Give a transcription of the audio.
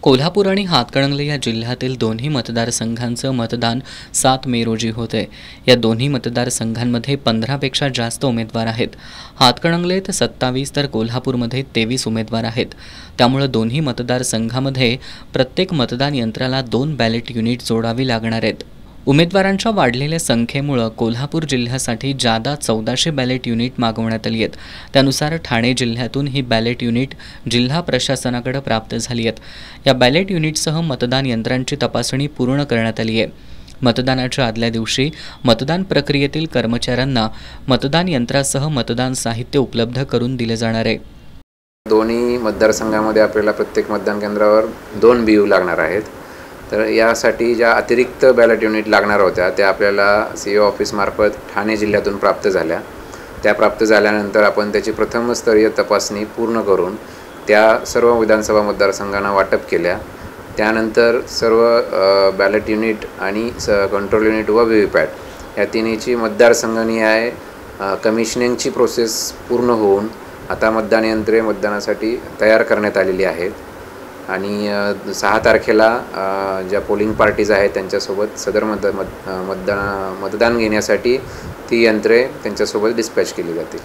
कोल्हापूर आणि हातकणंगले या जिल्ह्यातील दोन्ही मतदारसंघांचं मतदान 7 मे रोजी होते। या दोन्ही मतदारसंघांमध्ये 15पेक्षा जास्त उमेदवार आहेत। हातकणंगलेत 27 तर कोल्हापूरमध्ये 23 उमेदवार आहेत। त्यामुळे दोन्ही मतदारसंघामध्ये प्रत्येक मतदान यंत्राला 2 बॅलेट युनिट जोडावी लागणार आहेत। उमेदवारांच्या वाढलेल्या संख्येमुळे कोल्हापूर जिल्ह्यासाठी जादा 1400 बॅलेट युनिट मागवण्यात आली आहेत। त्यानुसार ठाणे जिल्ह्यातून ही बॅलेट युनिट जिल्हा प्रशासनाकडे प्राप्त झाली आहेत। या बॅलेट युनिटसह मतदान यंत्रांची तपासणी पूर्ण करण्यात आली आहे। मतदानाच्या आदल्या दिवशी मतदान प्रक्रियेतील कर्मचाऱ्यांना मतदान यंत्रासह मतदान साहित्य उपलब्ध करून दिले जाणार आहे। दोन्ही मतदारसंघामध्ये आपल्याला प्रत्येक मतदान केंद्रावर 2 BU लागणार आहेत। तर यासाठी ज्या अतिरिक्त बॅलेट युनिट लागणार होत्या त्या आपल्याला CO ऑफिसमार्फत ठाणे जिल्ह्यातून प्राप्त झाल्या। त्या प्राप्त झाल्यानंतर आपण त्याची प्रथमस्तरीय तपासणी पूर्ण करून त्या सर्व विधानसभा मतदारसंघांना वाटप केल्या। त्यानंतर सर्व बॅलेट युनिट आणि कंट्रोल युनिट व VVPAT या तिन्हीची मतदारसंघनिहाय कमिशनिंगची प्रोसेस पूर्ण होऊन आता मतदान यंत्रे मतदानासाठी तयार करण्यात आलेली आहेत आणि 6 तारखेला ज्या पोलिंग पार्टीज आहेत त्यांच्यासोबत सदर मतदान घेण्यासाठी ती यंत्रे त्यांच्यासोबत डिस्पॅच केली जातील।